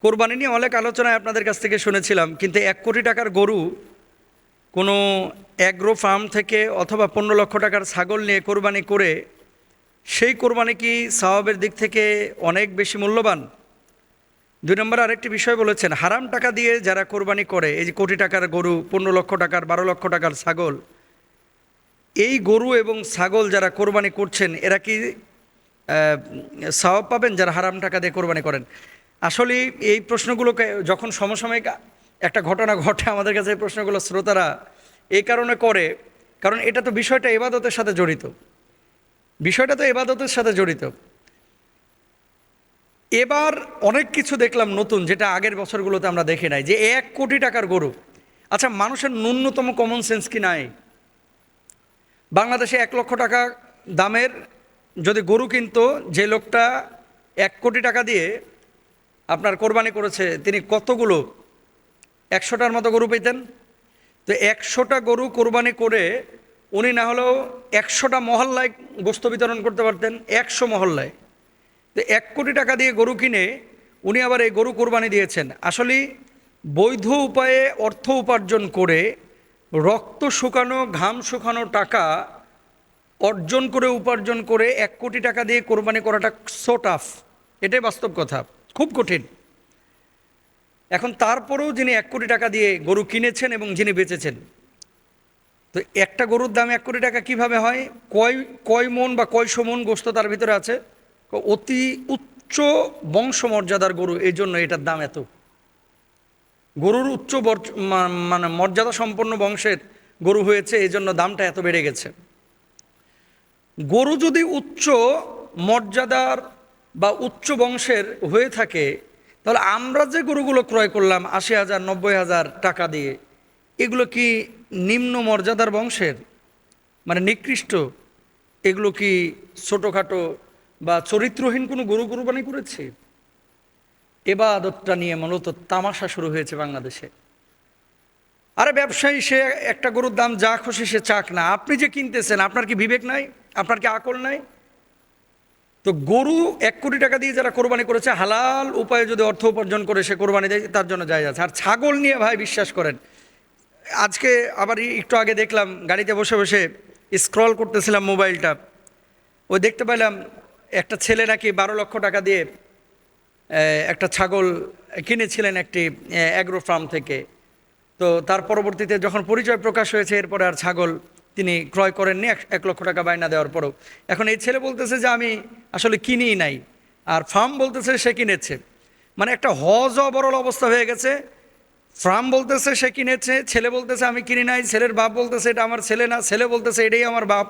কোরবানি নিয়ে অনেক আলোচনায় আপনাদের কাছ থেকে শুনেছিলাম, কিন্তু 1 কোটি টাকার গরু কোনো অ্যাগ্রো ফার্ম থেকে অথবা 15 লক্ষ টাকার ছাগল নিয়ে কোরবানি করে সেই কোরবানি কি সওয়াবের দিক থেকে অনেক বেশি মূল্যবান? 2 নম্বর আরেকটি বিষয় বলেছেন, হারাম টাকা দিয়ে যারা কোরবানি করে, এই যে কোটি টাকার গরু, 15 লক্ষ টাকার, 12 লক্ষ টাকার ছাগল, এই গরু এবং ছাগল যারা কোরবানি করছেন এরা কি সওয়াব পাবেন যারা হারাম টাকা দিয়ে কোরবানি করেন? আসলে এই প্রশ্নগুলোকে যখন সমসাময়িক একটা ঘটনা ঘটে আমাদের কাছে এই প্রশ্নগুলো শ্রোতারা এই কারণে করে, কারণ এটা তো বিষয়টা ইবাদতের সাথে জড়িত, বিষয়টা তো ইবাদতের সাথে জড়িত। এবার অনেক কিছু দেখলাম নতুন, যেটা আগের বছরগুলোতে আমরা দেখি নাই, যে 1 কোটি টাকার গরু। আচ্ছা, মানুষের ন্যূনতম কমন সেন্স কি নাই? বাংলাদেশে 1 লক্ষ টাকা দামের যদি গরু কিনতো, যে লোকটা 1 কোটি টাকা দিয়ে আপনার কোরবানি করেছে, তিনি কতগুলো 100টার মতো গরু পেতেন। তো 100টা গরু কোরবানি করে উনি না হলেও 100টা মহল্লায় গোস্ত বিতরণ করতে পারতেন, 100 মহল্লায়। তো 1 কোটি টাকা দিয়ে গরু কিনে উনি আবার এই গরু কোরবানি দিয়েছেন। আসলে বৈধ উপায়ে অর্থ উপার্জন করে, রক্ত শুকানো, ঘাম শুকানো টাকা অর্জন করে, উপার্জন করে 1 কোটি টাকা দিয়ে কোরবানি করাটা সো টাফ। এটাই বাস্তব কথা, খুব কঠিন। এখন তারপরেও যিনি 1 কোটি টাকা দিয়ে গরু কিনেছেন এবং যিনি বেচেছেন, তো একটা গরুর দাম 1 কোটি টাকা কিভাবে হয়? কয় কয় মন বা কয়শো মন গোস্ত তার ভিতরে আছে। অতি উচ্চ বংশমর্যাদার গরু, এই জন্য এটার দাম এত। গরুর উচ্চ মানে মর্যাদা সম্পন্ন বংশের গরু হয়েছে, এই জন্য দামটা এত বেড়ে গেছে। গরু যদি উচ্চ মর্যাদার বা উচ্চ বংশের হয়ে থাকে, তাহলে আমরা যে গরুগুলো ক্রয় করলাম 80,000 90,000 টাকা দিয়ে, এগুলো কি নিম্ন মর্যাদার বংশের, মানে নিকৃষ্ট? এগুলো কি ছোটোখাটো বা চরিত্রহীন কোনো গরু কোরবানি করেছে? এবাদতটা নিয়ে মূলত তামাশা শুরু হয়েছে বাংলাদেশে। আরে ব্যবসায়ী, সে একটা গরুর দাম যা খুশি সে চাক না, আপনি যে কিনতেছেন আপনার কি বিবেক নাই? আপনার কি আকল নাই? তো গরু 1 কোটি টাকা দিয়ে যারা কোরবানি করেছে, হালাল উপায়ে যদি অর্থ উপার্জন করে সে কোরবানি দেয়, তার জন্য জায়েজ আছে। আর ছাগল নিয়ে ভাই বিশ্বাস করেন, আজকে আবার একটু আগে দেখলাম, গাড়িতে বসে বসে স্ক্রল করতেছিলাম মোবাইলটা, ওই দেখতে পেলাম একটা ছেলে নাকি 12 লক্ষ টাকা দিয়ে একটা ছাগল কিনেছিলেন একটি অ্যাগ্রো ফার্ম থেকে। তো তার পরবর্তীতে যখন পরিচয় প্রকাশ হয়েছে, এরপরে আর ছাগল তিনি ক্রয় করেননি 1 লক্ষ টাকা বায়না দেওয়ার পরেও। এখন এই ছেলে বলতেছে যে আমি আসলে কিনিই নাই, আর ফার্ম বলতেছে সে কিনেছে। মানে একটা হযবরল অবস্থা হয়ে গেছে। ফার্ম বলতেছে সে কিনেছে, ছেলে বলতেছে আমি কিনি নাই, ছেলের বাপ বলতেছে এটা আমার ছেলে না, ছেলে বলতেছে এটাই আমার বাপ।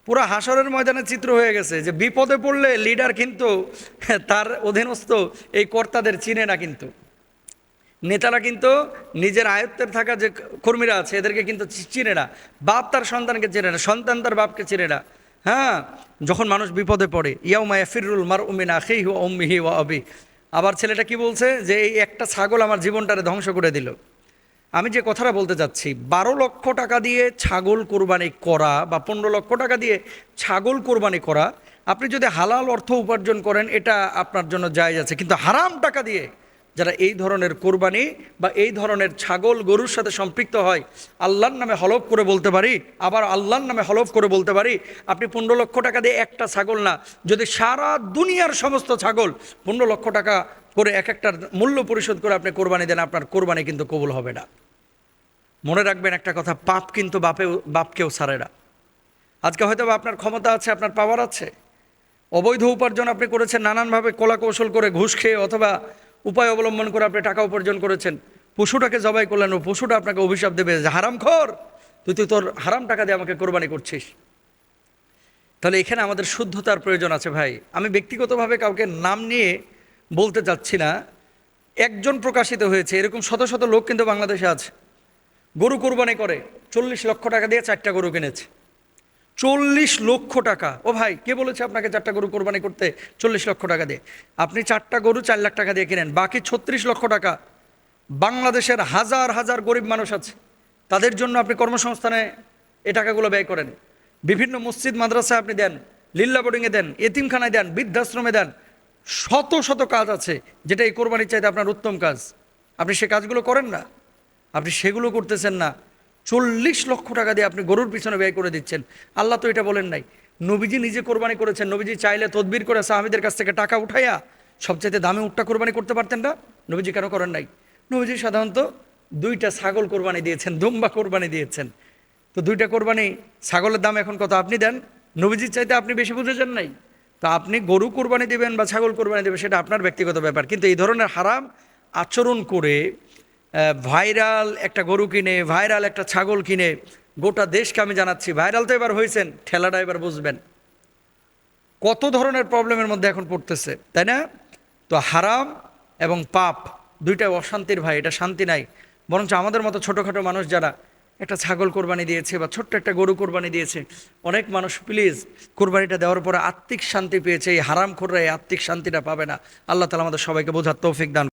পুরা হাসরের ময়দানে চিত্র হয়ে গেছে যে বিপদে পড়লে লিডার কিন্তু তার অধীনস্থ এই কর্তাদের চিনে না, কিন্তু নেতারা কিন্তু নিজের আয়ত্তের থাকা যে কর্মীরা আছে এদেরকে কিন্তু চিনে না। বাপ তার সন্তানকে চেনে না, সন্তান তার বাপকে চেনে না। হ্যাঁ, যখন মানুষ বিপদে পড়ে, ইয়াউমা ইয়াফিরুল মারউ মিন আখিহি ওয়া উম্মিহি ওয়া আবি। আবার ছেলেটা কি বলছে যে এই একটা ছাগল আমার জীবনটারে ধ্বংস করে দিল। আমি যে কথাটা বলতে চাচ্ছি, 12 লক্ষ টাকা দিয়ে ছাগল কোরবানি করা বা 15 লক্ষ টাকা দিয়ে ছাগল কোরবানি করা, আপনি যদি হালাল অর্থ উপার্জন করেন এটা আপনার জন্য জায়েজ আছে। কিন্তু হারাম টাকা দিয়ে যারা এই ধরনের কোরবানি বা এই ধরনের ছাগল গরুর সাথে সম্পৃক্ত হয়, আল্লাহর নামে হলফ করে বলতে পারি, আবার আল্লাহর নামে হলফ করে বলতে পারি, আপনি 15 লক্ষ টাকা দিয়ে একটা ছাগল না, যদি সারা দুনিয়ার সমস্ত ছাগল 15 লক্ষ টাকা করে এক একটার মূল্য পরিশোধ করে আপনি কোরবানি দেন, আপনার কোরবানি কিন্তু কবুল হবে না। মনে রাখবেন একটা কথা, পাপ কিন্তু বাপকেও ছাড়ে না। আজকে হয়তো আপনার ক্ষমতা আছে, আপনার পাওয়ার আছে, অবৈধ উপার্জন আপনি করেছেন নানানভাবে, কলা কৌশল করে, ঘুষ খেয়ে অথবা উপায় অবলম্বন করে আপনি টাকা উপার্জন করেছেন। পশুটাকে জবাই করলেন, ও পশুটা আপনাকে অভিশাপ দেবে যে হারামখোর, তুই তোর হারাম টাকা দিয়ে আমাকে কোরবানি করছিস। তাহলে এখানে আমাদের শুদ্ধতার প্রয়োজন আছে ভাই। আমি ব্যক্তিগতভাবে কাউকে নাম নিয়ে বলতে চাচ্ছি না, একজন প্রকাশিত হয়েছে, এরকম শত শত লোক কিন্তু বাংলাদেশে আছে। গরু কোরবানি করে 40 লক্ষ টাকা দিয়ে 4টা গরু কিনেছে। 40 লক্ষ টাকা! ও ভাই, কে বলেছে আপনাকে 4টা গরু কোরবানি করতে 40 লক্ষ টাকা দিয়ে? আপনি 4টা গরু 4 লাখ টাকা দিয়ে কিনেন, বাকি 36 লক্ষ টাকা বাংলাদেশের হাজার হাজার গরিব মানুষ আছে, তাদের জন্য আপনি কর্মসংস্থানে এ টাকাগুলো ব্যয় করেন। বিভিন্ন মসজিদ মাদ্রাসায় আপনি দেন, লিল্লা বোর্ডিংয়ে দেন, এতিমখানায় দেন, বৃদ্ধাশ্রমে দেন, শত শত কাজ আছে যেটা এই কোরবানির চাইতে আপনার উত্তম কাজ, আপনি সে কাজগুলো করেন না, আপনি সেগুলো করতেছেন না। 40 লক্ষ টাকা দিয়ে আপনি গরুর পিছনে ব্যয় করে দিচ্ছেন। আল্লাহ তো এটা বলেন নাই। নবীজি নিজে কোরবানি করেছেন, নবীজি চাইলে তদবির করে সাহাবীদের কাছ থেকে টাকা উঠাইয়া সবচাইতে দামি উটটা কোরবানি করতে পারতেন না, নবীজি কেন করেন নাই? নবীজি সাধারণত 2টা ছাগল কোরবানি দিয়েছেন, দুম্বা কোরবানি দিয়েছেন। তো 2টা কোরবানি, ছাগলের দাম এখন কত আপনি দেন, নবীজির চাইতে আপনি বেশি বুঝেছেন নাই। তো আপনি গরু কোরবানি দেবেন বা ছাগল কোরবানি দেবেন সেটা আপনার ব্যক্তিগত ব্যাপার, কিন্তু এই ধরনের হারাম আচরণ করে ভাইরাল একটা গরু কিনে, ভাইরাল একটা ছাগল কিনে, গোটা দেশকে আমি জানাচ্ছি, ভাইরাল তো এবার হয়েছেন, ঠেলাটা এবার বুঝবেন কত ধরনের প্রবলেমের মধ্যে এখন পড়তেছে, তাই না? তো হারাম এবং পাপ 2টাই অশান্তির ভাই, এটা শান্তি নাই। বরঞ্চ আমাদের মতো ছোটোখাটো মানুষ যারা একটা ছাগল কোরবানি দিয়েছে বা ছোট্ট একটা গরু কোরবানি দিয়েছে, অনেক মানুষ প্লিজ কোরবানিটা দেওয়ার পরে আত্মিক শান্তি পেয়েছে, এই হারামখোররা এই আত্মিক শান্তিটা পাবে না। আল্লাহ তাআলা আমাদের সবাইকে বোঝার তৌফিক দান